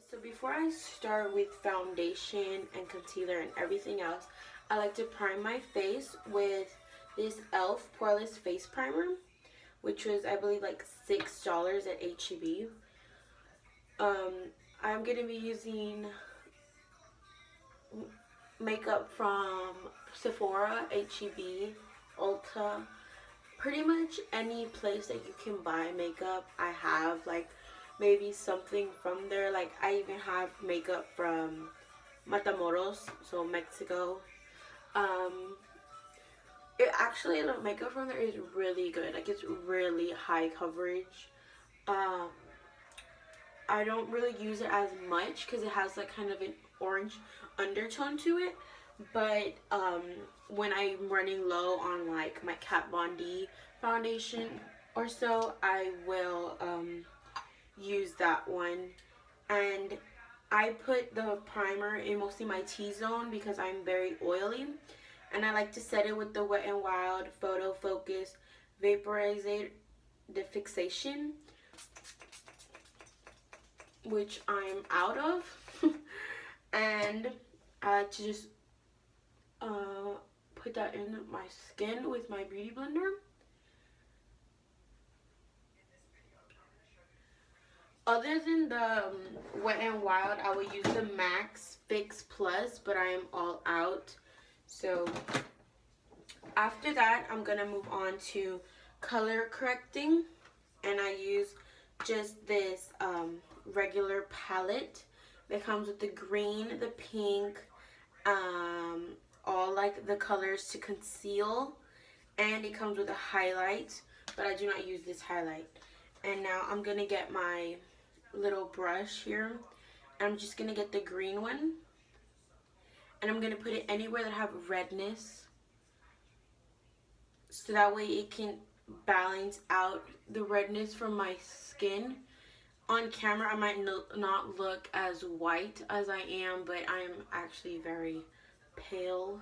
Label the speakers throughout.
Speaker 1: So before I start with foundation and concealer and everything else, I like to prime my face with this e.l.f. Poreless Face Primer, which was, I believe, like $6 at H-E-B. Um, I'm going to be using makeup from Sephora, H-E-B, Ulta, pretty much any place that you can buy makeup. I have like maybe something from there. Like I even have makeup from Matamoros, so Mexico. Um, it actually, the makeup from there is really good. Like it's really high coverage. Um, I don't really use it as much because it has like kind of an orange undertone to it. But when I'm running low on like my Kat Von D foundation or so, I will use that one. And I put the primer in mostly my T-zone because I'm very oily. And I like to set it with the Wet n Wild Photo Focus Vaporizer Defixation, which I'm out of. And I like to just put that in my skin with my beauty blender. Other than the Wet n Wild, I will use the MAC Fix Plus, but I am all out. So after that, I'm going to move on to color correcting. And I use just this regular palette that comes with the green, the pink, all like the colors to conceal. And it comes with a highlight, but I do not use this highlight. And now I'm going to get my little brush here. I'm just going to get the green one. And I'm going to put it anywhere that have redness. So that way it can balance out the redness from my skin. On camera, I might not look as white as I am, but I am actually very pale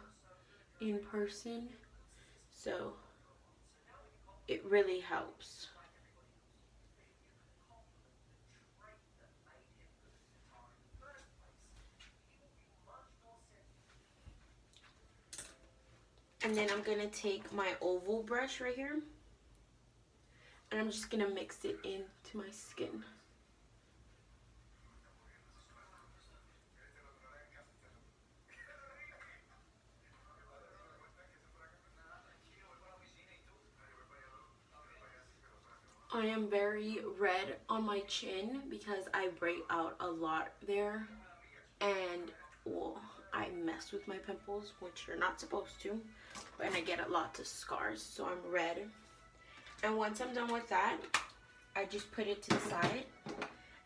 Speaker 1: in person. So it really helps. And then I'm going to take my oval brush right here. And I'm just going to mix it into my skin. I am very red on my chin because I break out a lot there. And, well, I mess with my pimples, which you're not supposed to. And I get a lot of scars, so I'm red. And once I'm done with that, I just put it to the side.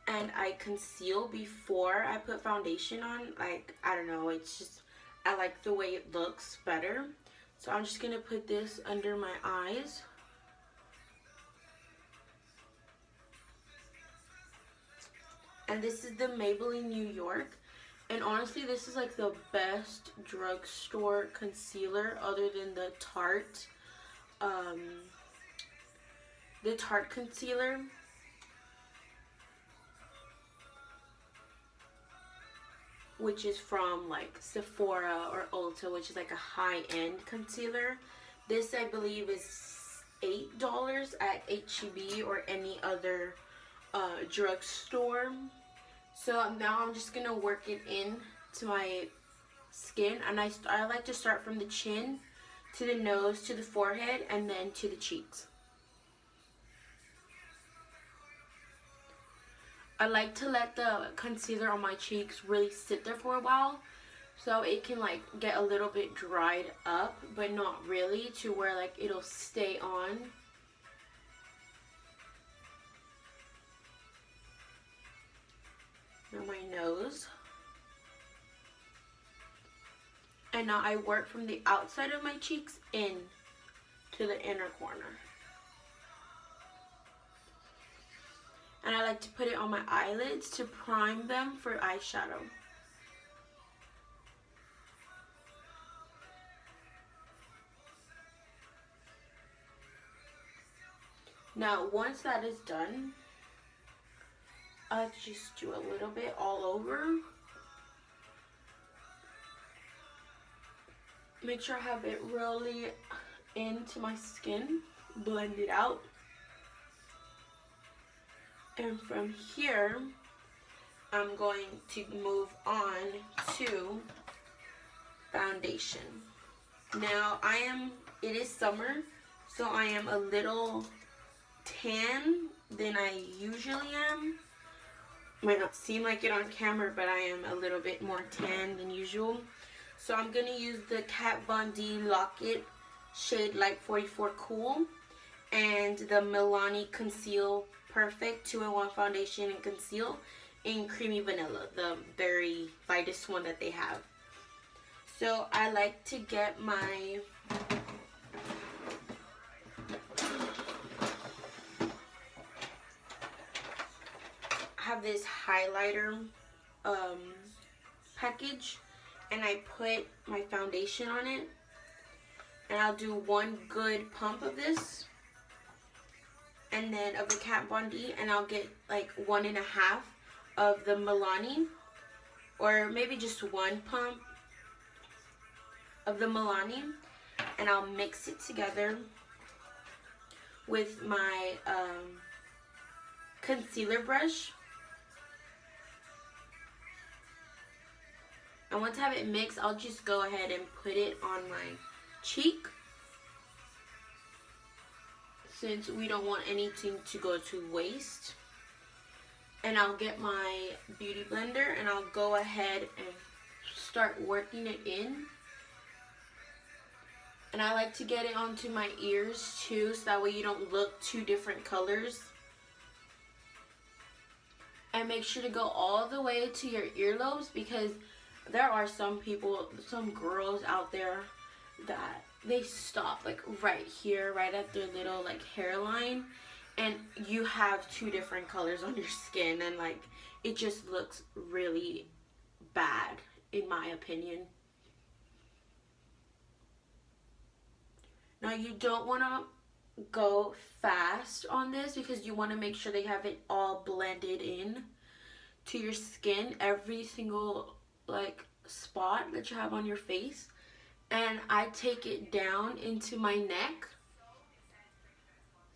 Speaker 1: And I conceal before I put foundation on. Like, I don't know, it's just, I like the way it looks better. So I'm just going to put this under my eyes. And this is the Maybelline New York. And honestly, this is like the best drugstore concealer other than the Tarte concealer. Which is from like Sephora or Ulta, which is like a high-end concealer. This, I believe, is $8 at H-E-B or any other drugstore. So now I'm just gonna work it in to my skin, and I like to start from the chin to the nose to the forehead and then to the cheeks. I like to let the concealer on my cheeks really sit there for a while so it can like get a little bit dried up, but not really, to where like it'll stay on. Now my nose. And now I work from the outside of my cheeks in to the inner corner. And I like to put it on my eyelids to prime them for eyeshadow. Now once that is done, I just do a little bit all over. Make sure I have it really into my skin, blend it out. And from here, I'm going to move on to foundation. Now it is summer, so I am a little tan than I usually am. Might not seem like it on camera, but I am a little bit more tan than usual. So I'm going to use the Kat Von D Lock-It shade Light 44 Cool and the Milani Conceal Perfect 2-in-1 Foundation and Conceal in Creamy Vanilla, the very lightest one that they have. So I like to get my have this highlighter package, and I put my foundation on it, and I'll do one good pump of this, and then of the Kat Von D, and I'll get like 1.5 of the Milani, or maybe just one pump of the Milani, and I'll mix it together with my concealer brush. And once I have it mixed, I'll just go ahead and put it on my cheek, since we don't want anything to go to waste. And I'll get my beauty blender and I'll go ahead and start working it in. And I like to get it onto my ears too, so that way you don't look two different colors. And make sure to go all the way to your earlobes, because there are some people, some girls out there that they stop like right here, right at their little like hairline, and you have two different colors on your skin, and like it just looks really bad in my opinion. Now you don't want to go fast on this, because you want to make sure they have it all blended in to your skin, every single like spot that you have on your face. And I take it down into my neck,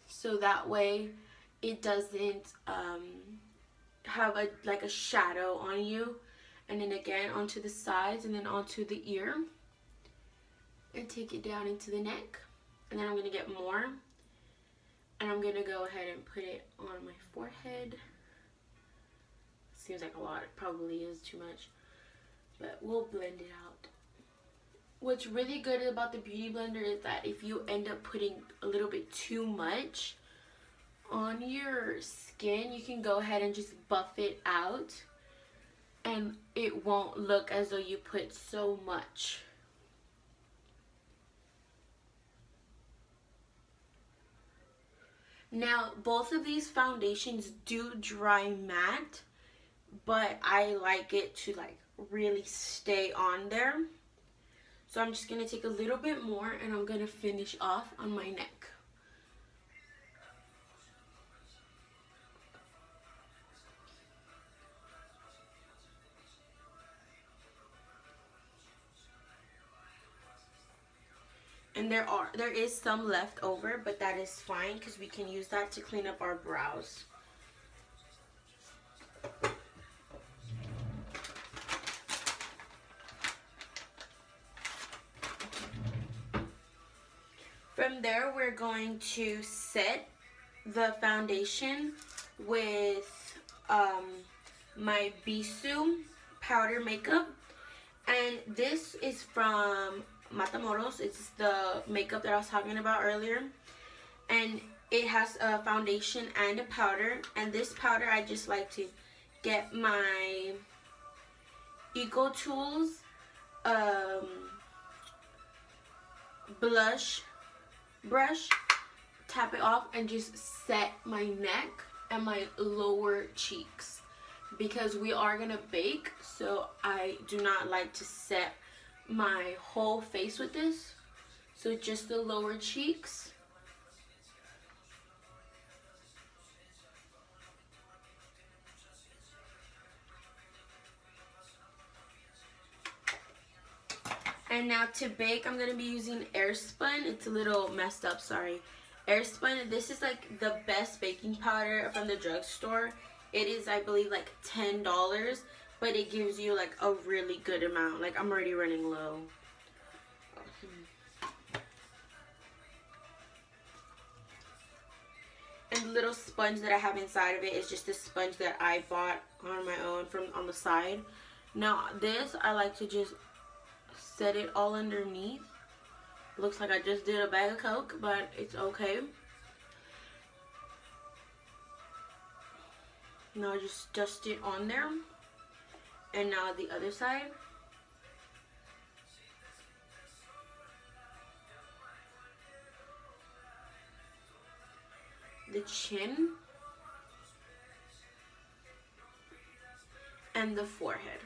Speaker 1: so that way it doesn't have a shadow on you. And then again onto the sides, and then onto the ear, and take it down into the neck. And then I'm going to get more, and I'm going to go ahead and put it on my forehead. Seems like a lot, it probably is too much, but we'll blend it out. What's really good about the beauty blender is that if you end up putting a little bit too much on your skin, you can go ahead and just buff it out, and it won't look as though you put so much. Now, both of these foundations do dry matte, but I like it to like really stay on there. So I'm just going to take a little bit more, and I'm going to finish off on my neck. And there is some left over, but that is fine, because we can use that to clean up our brows. From there, we're going to set the foundation with my Bisou powder makeup. And this is from Matamoros. It's the makeup that I was talking about earlier. And it has a foundation and a powder. And this powder, I just like to get my Eco Tools blush brush, tap it off, and just set my neck and my lower cheeks, because we are gonna bake, so I do not like to set my whole face with this. So just the lower cheeks. And now to bake, I'm going to be using Airspun. It's a little messed up, sorry. Airspun, this is like the best baking powder from the drugstore. It is, I believe, like $10, but it gives you like a really good amount. Like, I'm already running low. And the little sponge that I have inside of it is just a sponge that I bought on my own from on the side. Now this, I like to just set it all underneath. Looks like I just did a bag of Coke, but it's okay. Now just dust it on there. And now the other side. The chin. And the forehead.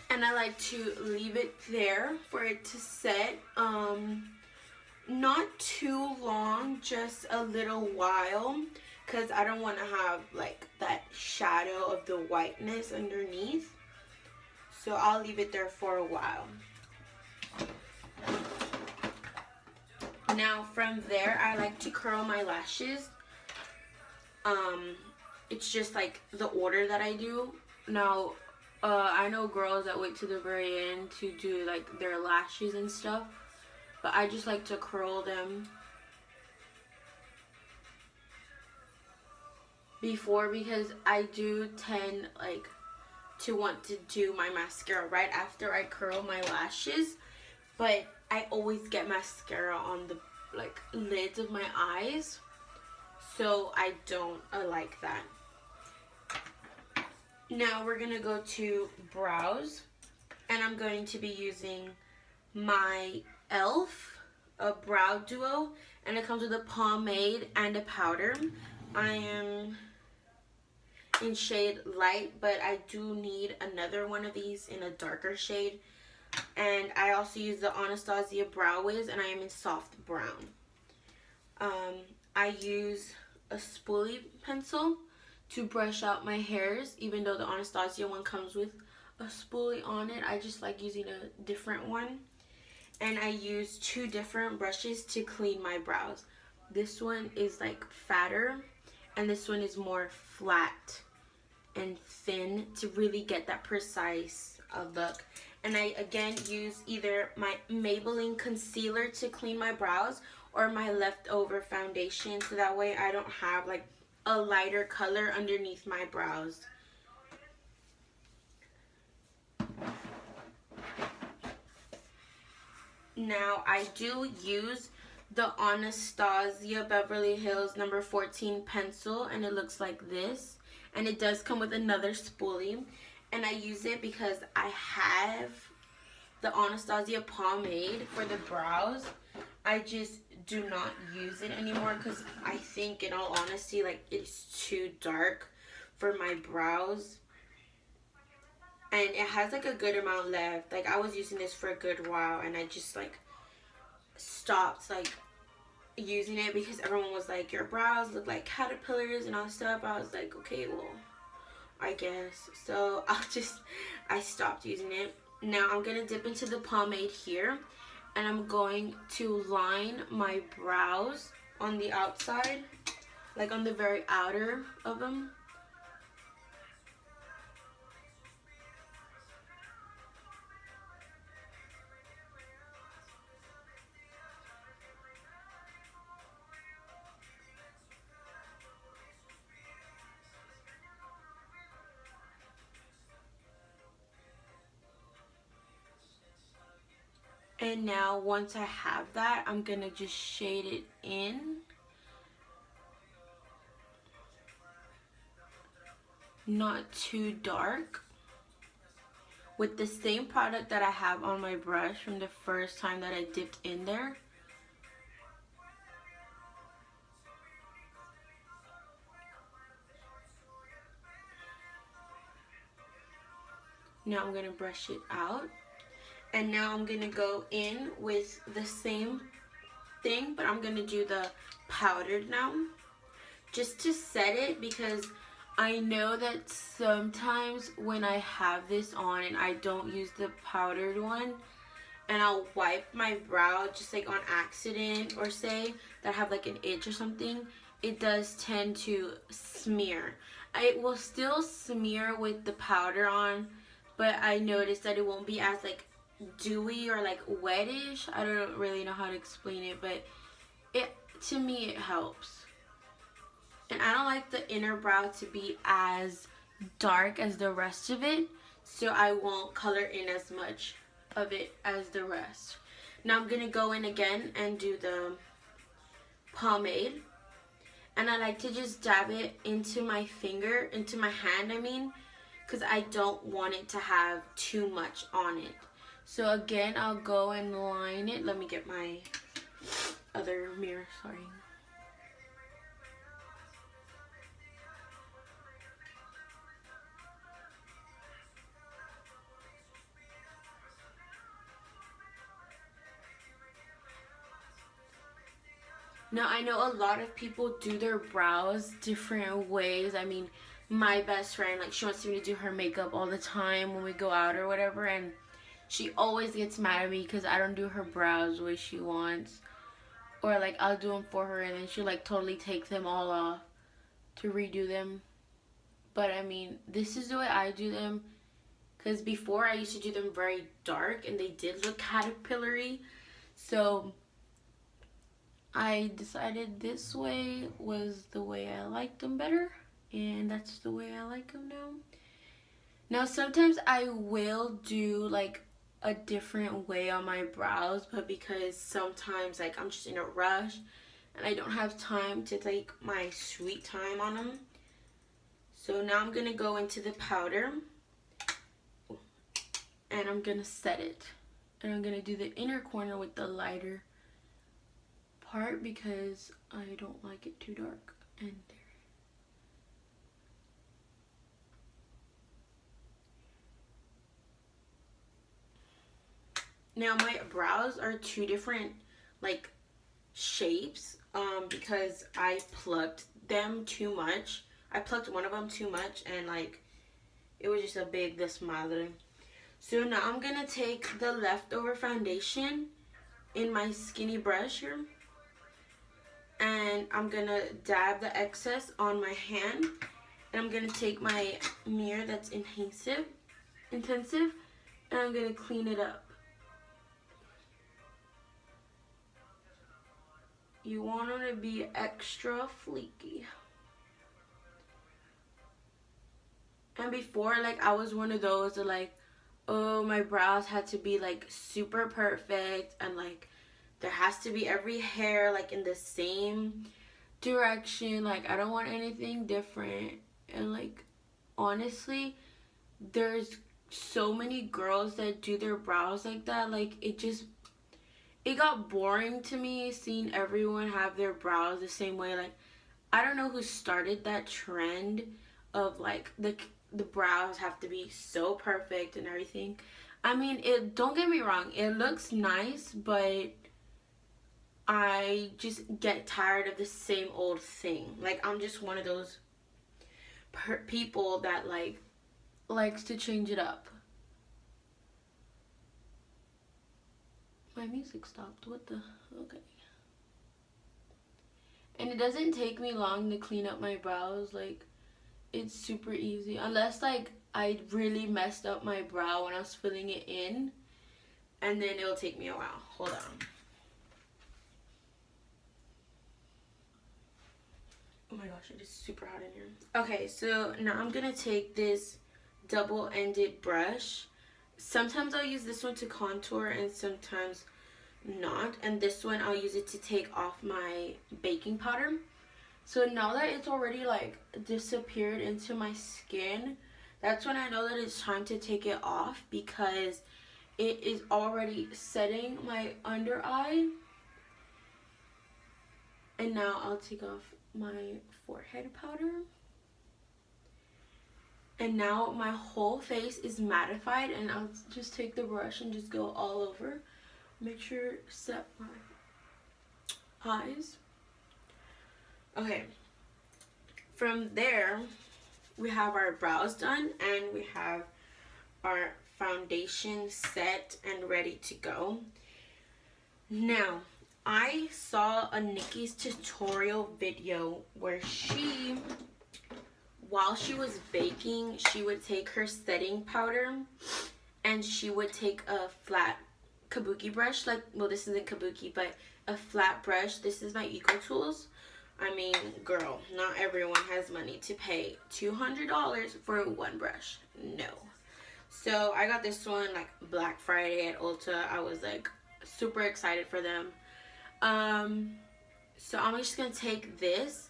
Speaker 1: And I like to leave it there for it to set. Not too long, just a little while, because I don't want to have like that shadow of the whiteness underneath. So I'll leave it there for a while. Now from there, I like to curl my lashes. It's just like the order that I do. Now, I know girls that wait to the very end to do like their lashes and stuff, but I just like to curl them before, because I do tend like to want to do my mascara right after I curl my lashes, but I always get mascara on the like lids of my eyes, so I don't like that. Now we're gonna go to brows, and I'm going to be using my e.l.f. a brow duo, and it comes with a pomade and a powder. I am in shade light, but I do need another one of these in a darker shade. And I also use the Anastasia Brow Wiz, and I am in soft brown. I use a spoolie pencil to brush out my hairs, even though the Anastasia one comes with a spoolie on it. I just like using a different one. And I use two different brushes to clean my brows. This one is like fatter, and this one is more flat and thin to really get that precise look. And I again use either my Maybelline concealer to clean my brows or my leftover foundation, so that way I don't have like a lighter color underneath my brows. Now I do use the Anastasia Beverly Hills number 14 pencil, and it looks like this, and it does come with another spoolie, and I use it because I have the Anastasia pomade for the brows. I just do not use it anymore because I think, in all honesty, like it's too dark for my brows, and it has like a good amount left. Like I was using this for a good while, and I just like stopped like using it because everyone was like, your brows look like caterpillars and all stuff. I was like, okay, well, I guess. So I stopped using it. Now I'm gonna dip into the pomade here, and I'm going to line my brows on the outside, like on the very outer of them. And now once I have that, I'm gonna just shade it in. Not too dark. With the same product that I have on my brush from the first time that I dipped in there. Now I'm gonna brush it out. And now I'm gonna go in with the same thing, but I'm gonna do the powdered now. just to set it, because I know that sometimes when I have this on and I don't use the powdered one, and I'll wipe my brow just like on accident, or say that I have like an itch or something, it does tend to smear. It will still smear with the powder on, but I noticed that it won't be as like dewy or like wettish. I don't really know how to explain it, but it, to me, it helps. And I don't like the inner brow to be as dark as the rest of it, so I won't color in as much of it as the rest. Now I'm gonna go in again and do the pomade, and I like to just dab it into my finger, into my hand I mean, because I don't want it to have too much on it. So again, I'll go and line it. Let me get my other mirror, sorry. Now, I know a lot of people do their brows different ways. I mean, my best friend, like, she wants me to do her makeup all the time when we go out or whatever, and she always gets mad at me because I don't do her brows the way she wants. Or, like, I'll do them for her, and then she'll, like, totally take them all off to redo them. But, I mean, this is the way I do them, because before I used to do them very dark, and they did look caterpillary. So I decided this way was the way I liked them better, and that's the way I like them now. Now, sometimes I will do like a different way on my brows, but because sometimes like I'm just in a rush and I don't have time to take my sweet time on them. So now I'm gonna go into the powder and I'm gonna set it, and I'm gonna do the inner corner with the lighter part because I don't like it too dark. And now my brows are two different like shapes because I plucked them too much. I plucked one of them too much, and like it was just a big desmadre. So now I'm gonna take the leftover foundation in my skinny brush here, and I'm gonna dab the excess on my hand, and I'm gonna take my mirror that's intensive, and I'm gonna clean it up. You want them to be extra fleeky. And before, like, I was one of those that like, oh, my brows had to be like super perfect, and like there has to be every hair like in the same direction. Like, I don't want anything different. And like, honestly, there's so many girls that do their brows like that. Like, it got boring to me seeing everyone have their brows the same way. Like, I don't know who started that trend of like the brows have to be so perfect and everything. I mean, it, don't get me wrong, it looks nice, but I just get tired of the same old thing. Like, I'm just one of those people that like likes to change it up. My music stopped. What the? Okay. And it doesn't take me long to clean up my brows. Like, it's super easy. Unless, like, I really messed up my brow when I was filling it in. And then it'll take me a while. Hold on. Oh my gosh, it is super hot in here. Okay, so now I'm going to take this double-ended brush. Sometimes I'll use this one to contour and sometimes not. And this one I'll use it to take off my baking powder. So now that it's already like disappeared into my skin, that's when I know that it's time to take it off, because it is already setting my under eye. And now I'll take off my forehead powder. And now my whole face is mattified, and I'll just take the brush and just go all over. Make sure set my eyes. Okay. From there, we have our brows done and we have our foundation set and ready to go. Now, I saw a Nikki's tutorial video where she, while she was baking, she would take her setting powder and she would take a flat kabuki brush, like, well, this isn't kabuki, but a flat brush. This is my Eco Tools. I mean, girl, not everyone has money to pay $200 for one brush. No. So I got this one like Black Friday at Ulta. I was like super excited for them. So I'm just gonna take this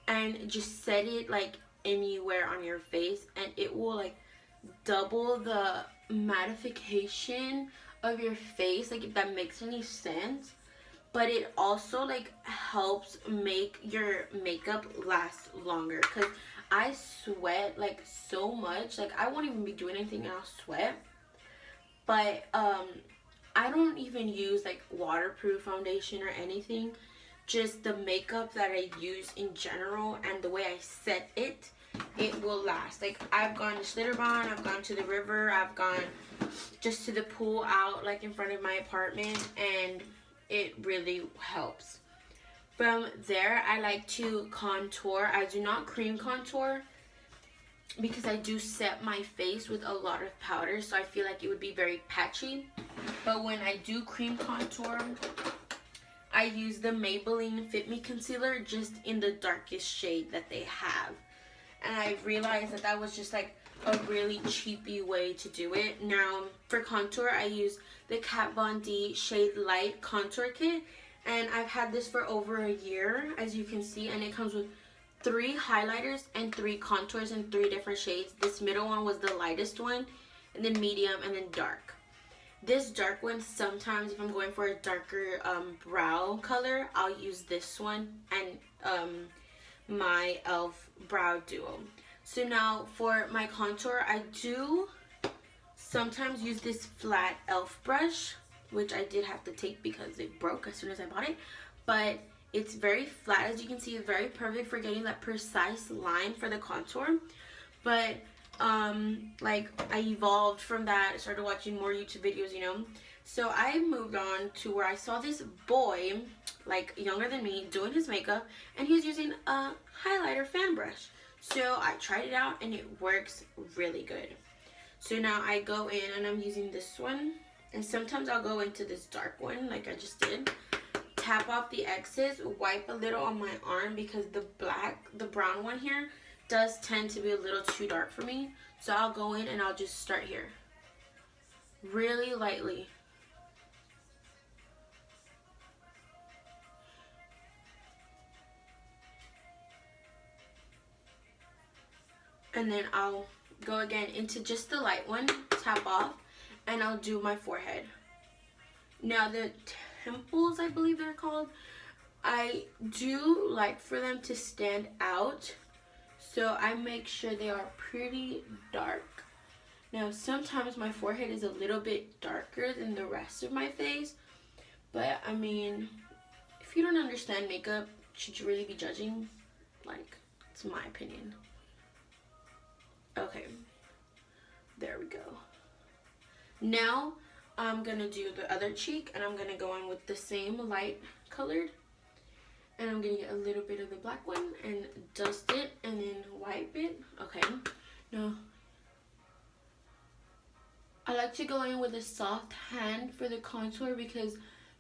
Speaker 1: and just set it like anywhere on your face, and it will like double the mattification of your face, like if that makes any sense. But it also like helps make your makeup last longer, because I sweat like so much. Like I won't even be doing anything and I'll sweat. But I don't even use like waterproof foundation or anything. Just the makeup that I use in general and the way I set it, it will last. Like I've gone to Schlitterbahn, I've gone to the river, I've gone just to the pool out like in front of my apartment, and it really helps. From there, I like to contour. I do not cream contour because I do set my face with a lot of powder, so I feel like it would be very patchy. But when I do cream contour, I use the Maybelline Fit Me Concealer just in the darkest shade that they have. And I realized that that was just like a really cheapy way to do it. Now, for contour, I use the Kat Von D Shade Light Contour Kit. And I've had this for over a year, as you can see. And it comes with 3 highlighters and 3 contours in 3 different shades. This middle one was the lightest one, and then medium, and then dark. This dark one, sometimes if I'm going for a darker brow color, I'll use this one and my e.l.f. Brow Duo. So now for my contour, I do sometimes use this flat e.l.f. brush, which I did have to take because it broke as soon as I bought it. But it's very flat, as you can see. It's very perfect for getting that precise line for the contour. But like I evolved from that, started watching more YouTube videos, you know. So I moved on to where I saw this boy, like younger than me, doing his makeup, and he was using a highlighter fan brush. So I tried it out and it works really good. So now I go in and I'm using this one, and sometimes I'll go into this dark one like I just did. Tap off the excess, wipe a little on my arm because the brown one here does tend to be a little too dark for me. So I'll go in and I'll just start here. Really lightly. And then I'll go again into just the light one, tap off, and I'll do my forehead. Now the temples, I believe they're called, I do like for them to stand out. So I make sure they are pretty dark. Now sometimes my forehead is a little bit darker than the rest of my face. But I mean, if you don't understand makeup, should you really be judging? Like, it's my opinion. Okay, there we go. Now I'm gonna do the other cheek, and I'm gonna go in with the same light colored, and I'm gonna get a little bit of the black one and dust it and then wipe it. Okay, now I like to go in with a soft hand for the contour because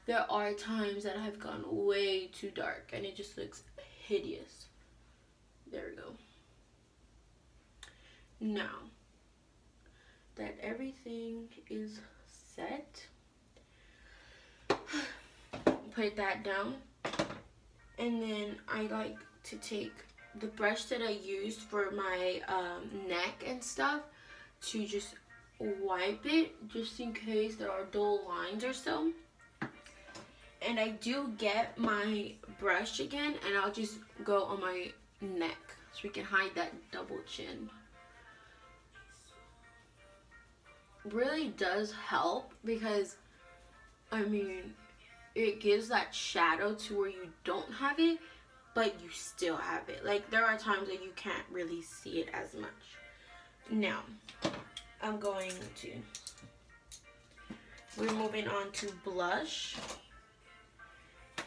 Speaker 1: there are times that I've gone way too dark and it just looks hideous. There we go. Now that everything is set, put that down, and then I like to take the brush that I used for my neck and stuff to just wipe it, just in case there are dull lines or so. And I do get my brush again, and I'll just go on my neck so we can hide that double chin. Really does help because, I mean, it gives that shadow to where you don't have it, but you still have it. Like, there are times that you can't really see it as much. Now, we're moving on to blush.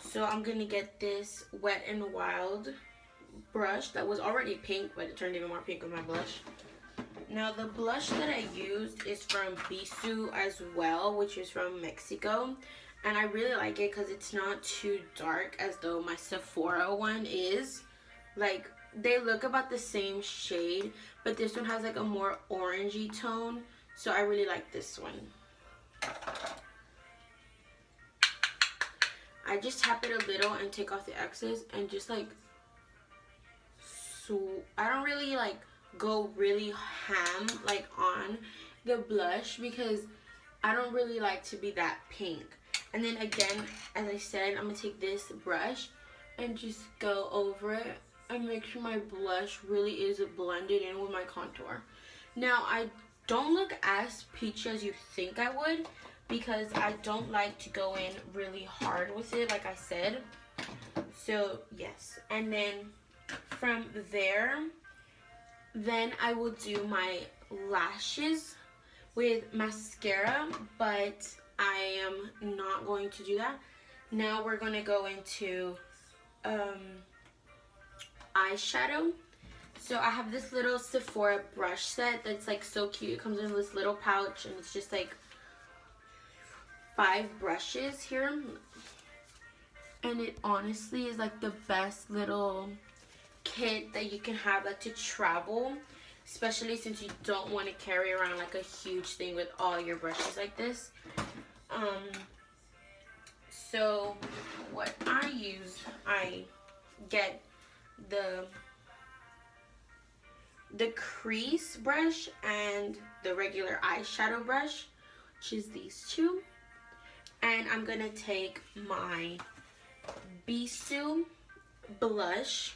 Speaker 1: So I'm going to get this Wet n Wild brush that was already pink, but it turned even more pink with my blush. Now, the blush that I used is from Bisú as well, which is from Mexico. And I really like it because it's not too dark as though my Sephora one is. Like, they look about the same shade, but this one has like a more orangey tone. So I really like this one. I just tap it a little and take off the excess and just like, so I don't really like go really ham like on the blush because I don't really like to be that pink. And then again, as I said, I'm gonna take this brush and just go over it and make sure my blush really is blended in with my contour. Now, I don't look as peachy as you think I would because I don't like to go in really hard with it, like I said. So yes, and then from there, then I will do my lashes with mascara, but I am not going to do that. Now we're going to go into eyeshadow. So I have this little Sephora brush set that's like so cute. It comes in this little pouch and it's just like 5 brushes here. And it honestly is like the best little kit that you can have like to travel, especially since you don't want to carry around like a huge thing with all your brushes like this. So what I use, I get the crease brush and the regular eyeshadow brush, which is these two, and I'm gonna take my Bisú blush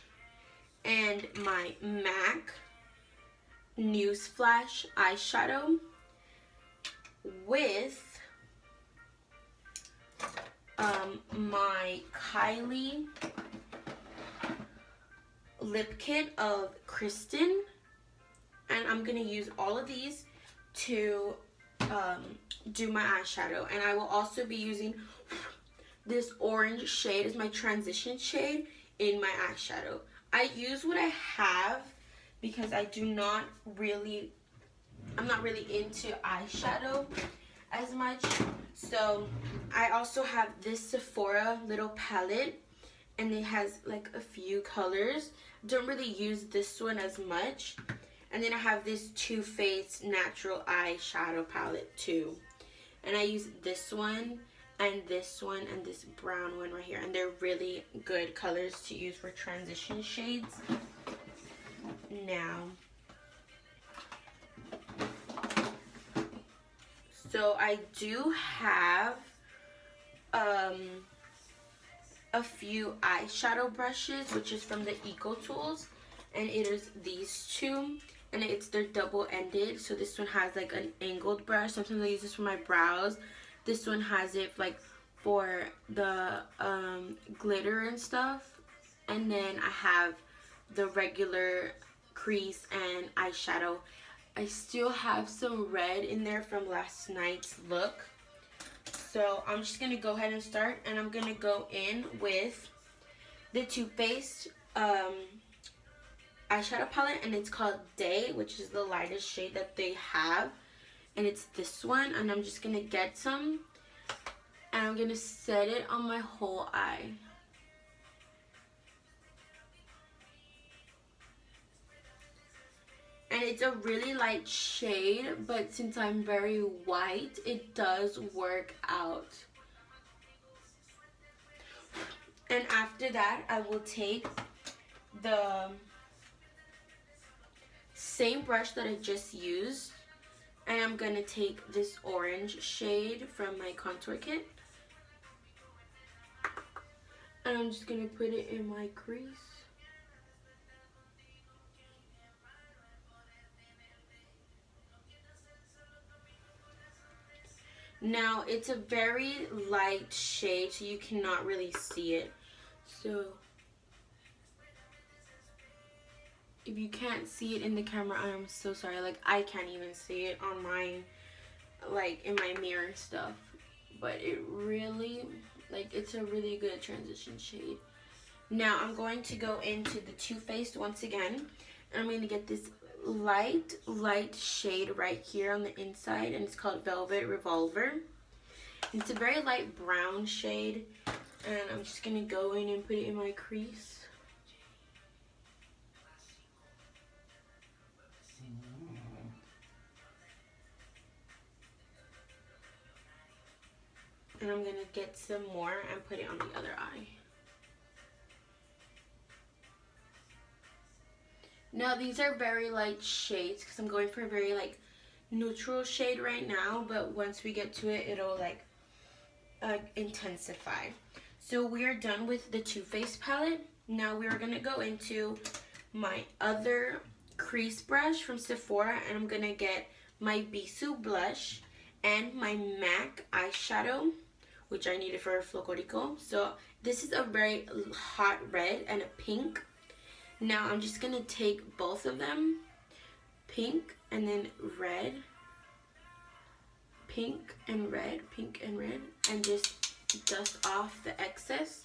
Speaker 1: and my MAC Newsflash eyeshadow with my Kylie lip kit of Kristen, and I'm gonna use all of these to do my eyeshadow. And I will also be using this orange shade as my transition shade in my eyeshadow. I use what I have because I'm not really into eyeshadow as much. So I also have this Sephora little palette, and it has like a few colors. Don't really use this one as much. And then I have this Too Faced natural eyeshadow palette too, and I use this one and this one and this brown one right here, and they're really good colors to use for transition shades. Now, so I do have a few eyeshadow brushes, which is from the Eco Tools, and it is these two, and it's they're double-ended. So this one has like an angled brush. Sometimes I use this for my brows. This one has it like for the glitter and stuff, and then I have the regular crease and eyeshadow. I still have some red in there from last night's look. So I'm just going to go ahead and start, and I'm going to go in with the Too Faced eyeshadow palette, and it's called Day, which is the lightest shade that they have, and it's this one. And I'm just going to get some, and I'm going to set it on my whole eye. And it's a really light shade, but since I'm very white, it does work out. And after that, I will take the same brush that I just used, and I'm going to take this orange shade from my contour kit, and I'm just going to put it in my crease. Now, it's a very light shade, so you cannot really see it. So, if you can't see it in the camera, I'm so sorry. Like, I can't even see it on my, like, in my mirror and stuff. But it really, like, it's a really good transition shade. Now, I'm going to go into the Too Faced once again. And I'm going to get this light shade right here on the inside. And it's called Velvet Revolver. And it's a very light brown shade. And I'm just going to go in and put it in my crease. And I'm going to get some more and put it on the other eye. Now these are very light shades because I'm going for a very like neutral shade right now. But once we get to it, it'll like intensify. So we are done with the Too Faced palette. Now we are going to go into my other crease brush from Sephora. And I'm going to get my Bisou blush and my MAC eyeshadow, which I needed for Flocorico. So this is a very hot red and a pink. Now I'm just going to take both of them, pink and then red, pink and red, and just dust off the excess.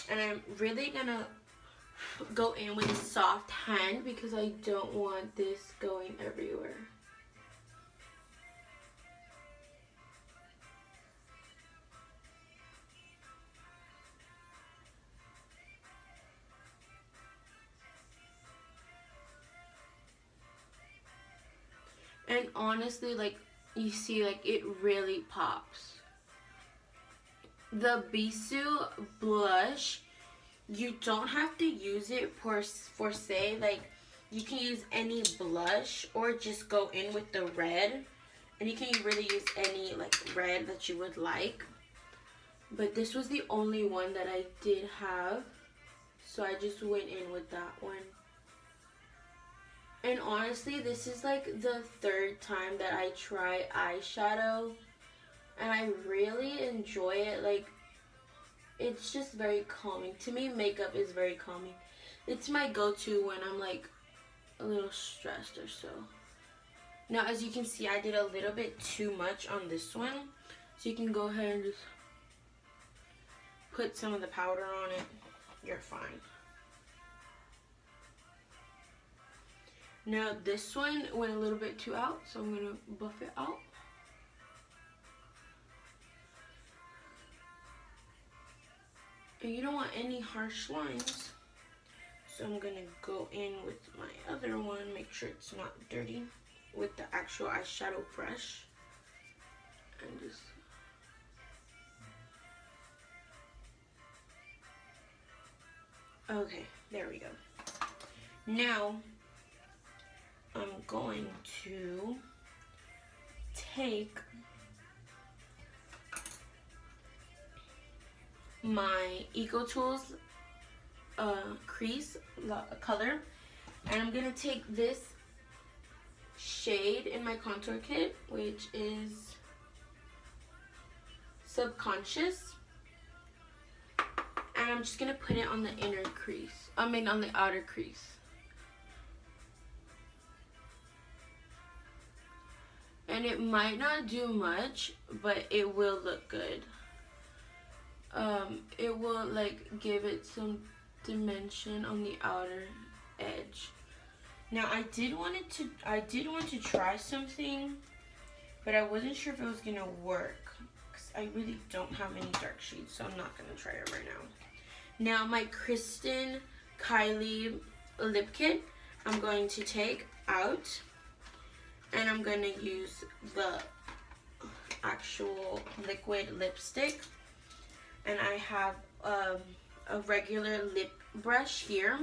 Speaker 1: And I'm really going to go in with a soft hand because I don't want this going everywhere. And honestly, like, you see, like, it really pops. The Bisou blush, you don't have to use it for say, like, you can use any blush or just go in with the red. And you can really use any, like, red that you would like. But this was the only one that I did have. So I just went in with that one. And honestly, this is like the third time that I try eyeshadow. And I really enjoy it. Like, it's just very calming. To me, makeup is very calming. It's my go-to when I'm like a little stressed or so. Now, as you can see, I did a little bit too much on this one. So you can go ahead and just put some of the powder on it. You're fine. Now this one went a little bit too out, so I'm going to buff it out. And you don't want any harsh lines. So I'm going to go in with my other one, make sure it's not dirty, with the actual eyeshadow brush. And just... Okay, there we go. Now, I'm going to take my EcoTools crease color, and I'm going to take this shade in my contour kit, which is Subconscious, and I'm just going to put it on the inner crease, on the outer crease. And it might not do much, but it will look good. It will like give it some dimension on the outer edge. Now I did want to try something, but I wasn't sure if it was gonna work because I really don't have any dark shades, so I'm not gonna try it right now. Now my Kristen Kylie lip kit, I'm going to take out. And I'm going to use the actual liquid lipstick. And I have a regular lip brush here,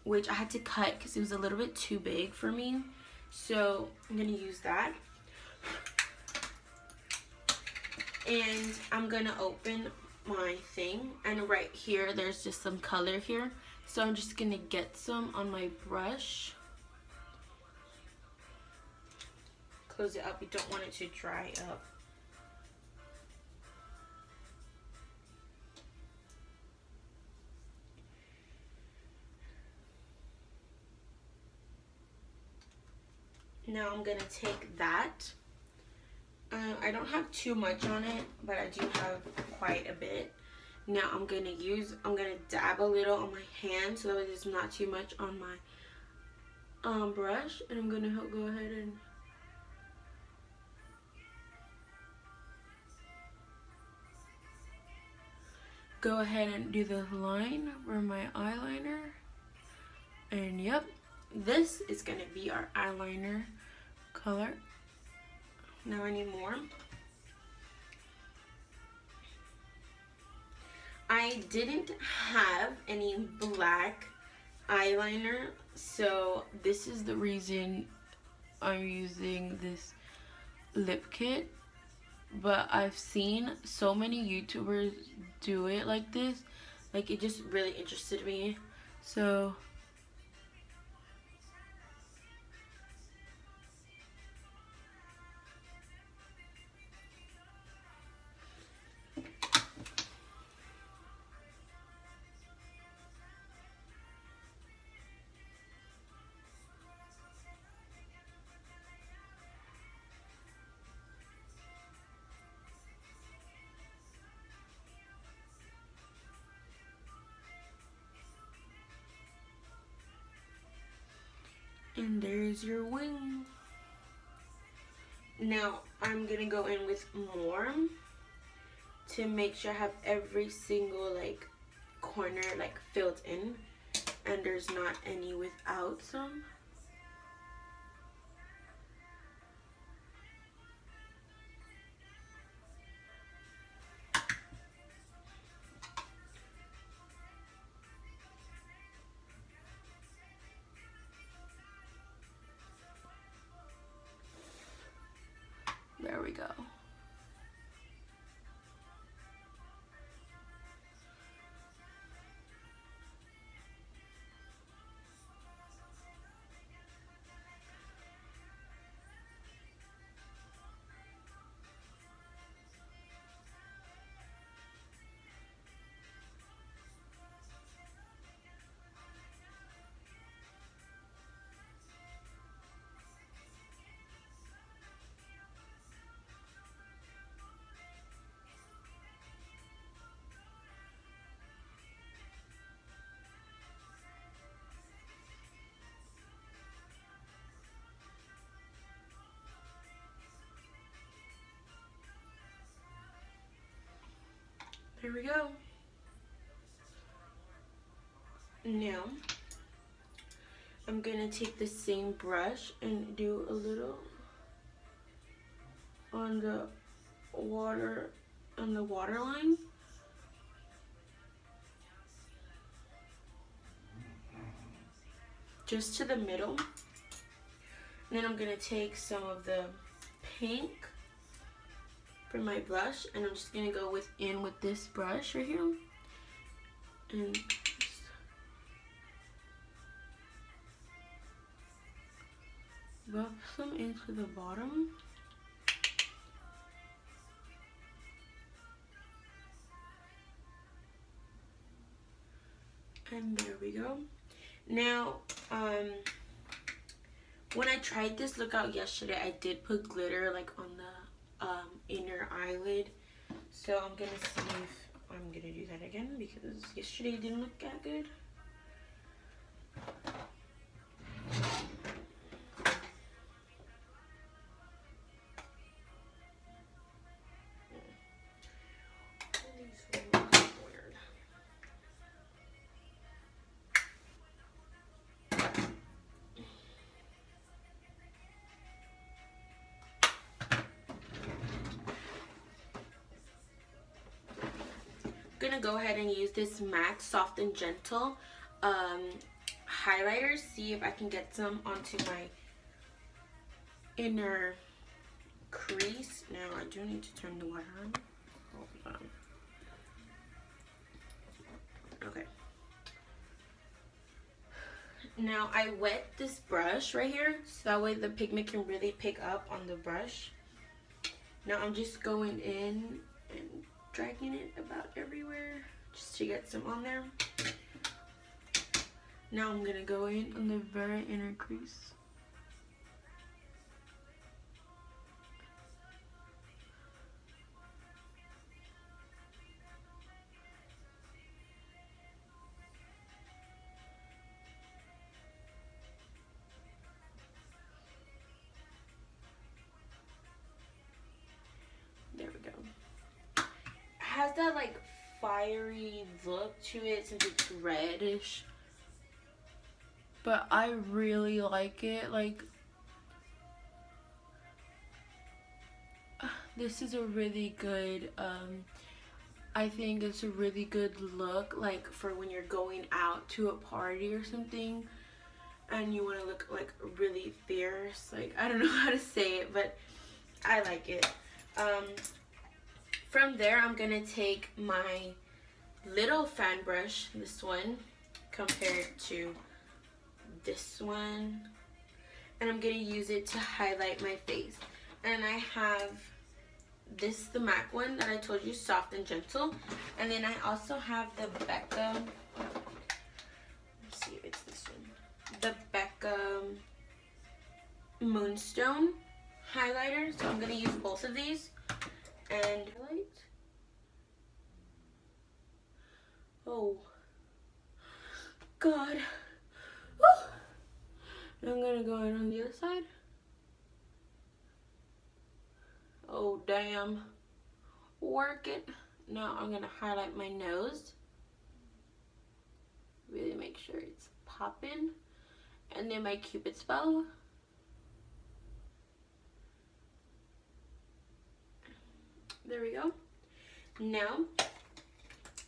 Speaker 1: which I had to cut because it was a little bit too big for me. So I'm going to use that. And I'm going to open my thing. And right here, there's just some color here. So I'm just going to get some on my brush. Close it up. You don't want it to dry up. Now I'm gonna take that. I don't have too much on it, but I do have quite a bit. Now I'm gonna dab a little on my hand so that there's not too much on my brush, and I'm gonna go ahead and do the line for my eyeliner. And yep, this is gonna be our eyeliner color. Now I need more. I didn't have any black eyeliner, so this is the reason I'm using this lip kit. But I've seen so many YouTubers do it like this, like it just really interested me. So and there's your wing. Now I'm gonna go in with more to make sure I have every single like corner like filled in, and there's not any without some. There we go. There we go. Now I'm gonna take the same brush and do a little on the water line. Just to the middle. And then I'm gonna take some of the pink for my blush, and I'm just gonna go in with this brush right here and just buff some into the bottom. And there we go. Now, when I tried this lookout yesterday, I did put glitter like on the inner eyelid. So I'm gonna see if I'm gonna do that again, because yesterday it didn't look that good. Gonna go ahead and use this MAC Soft and Gentle highlighter. See if I can get some onto my inner crease. Now I do need to turn the water on. Hold on. Okay. Now I wet this brush right here so that way the pigment can really pick up on the brush. Now I'm just going in and dragging it about everywhere just to get some on there. Now I'm gonna go in on the very inner crease. has that like fiery look to it since it's reddish. But I really like it. Like, this is a really good, I think it's a really good look, like for when you're going out to a party or something and you want to look like really fierce. Like, I don't know how to say it, but I like it. From there, I'm gonna take my little fan brush, this one, compared to this one, and I'm gonna use it to highlight my face. And I have this, the MAC one that I told you, soft and gentle, and then I also have the Becca, let's see if it's this one, the Becca Moonstone highlighter. So I'm gonna use both of these and highlight. Oh God. Woo. I'm gonna go in on the other side. Oh damn. Work it. Now I'm gonna highlight my nose. Really make sure it's popping. And then my Cupid's bow. There we go. Now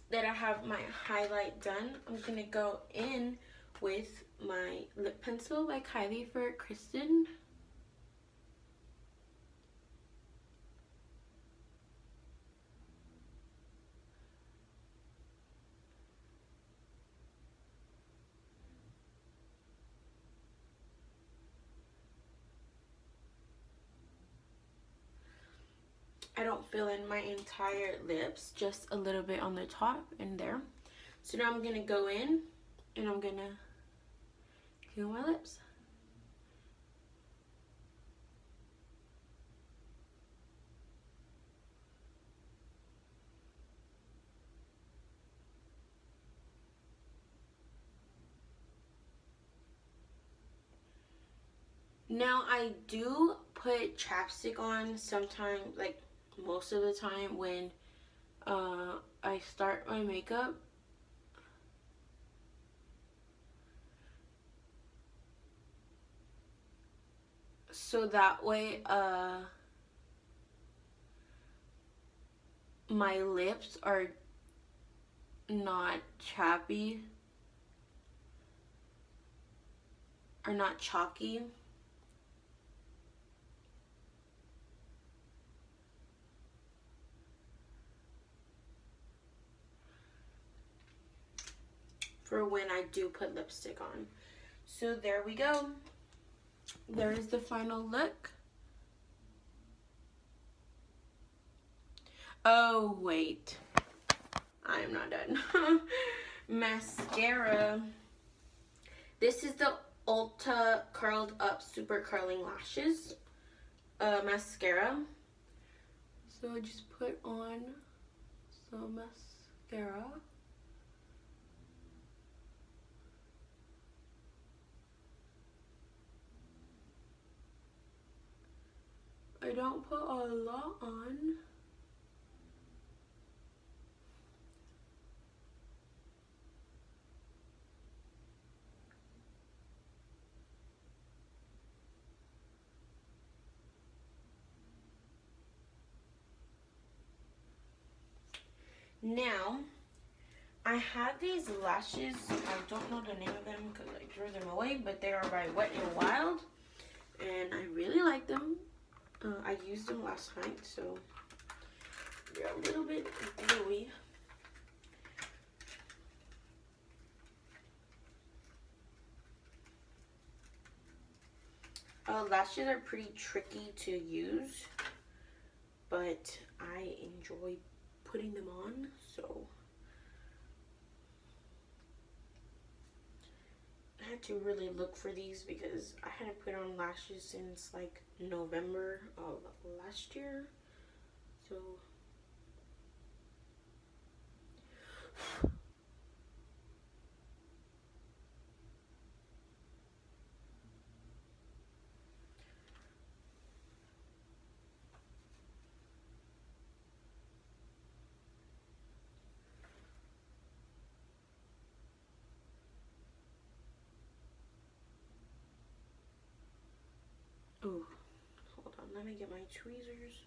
Speaker 1: that I have my highlight done, I'm gonna go in with my lip pencil by Kylie for Kristen. I don't fill in my entire lips, just a little bit on the top and there. So now I'm gonna go in and I'm gonna fill my lips. Now I do put chapstick on sometimes, like most of the time when I start my makeup. So that way my lips are not chappy, are not chalky. For when I do put lipstick on. So there we go. There is the final look. Oh wait, I am not done. Mascara. This is the Ulta Curled Up Super Curling Lashes mascara. So I just put on some mascara. I don't put a lot on. Now, I have these lashes. I don't know the name of them because I threw them away, but they are by Wet n Wild, and I really like them. I used them last night, so they're a little bit gluey. Lashes are pretty tricky to use, but I enjoy putting them on, so I had to really look for these because I hadn't put on lashes since like November of last year. So let me get my tweezers.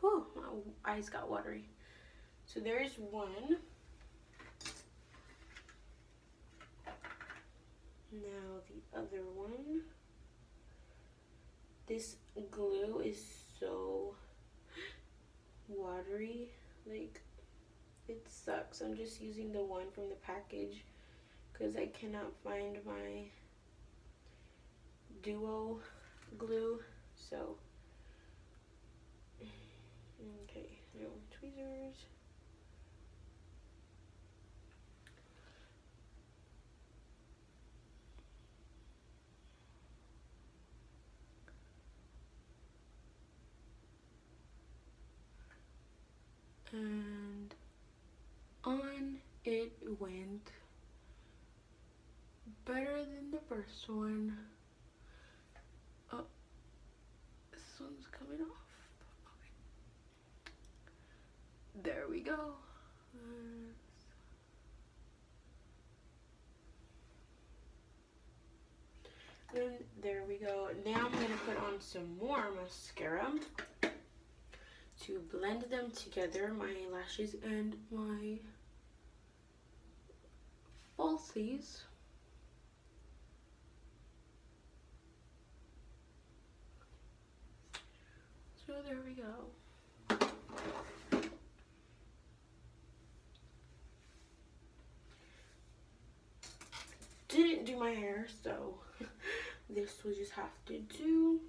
Speaker 1: Oh, my eyes got watery. So there's one. Now the other one. This glue is so watery. Like, it sucks. I'm just using the one from the package because I cannot find my duo glue. So, okay, no tweezers. And on it went. Better than the first one. Oh, this one's coming off. Okay. There we go. And there we go. Now I'm going to put on some more mascara to blend them together, my lashes and my falsies. So there we go. Didn't do my hair, so this will just have to do.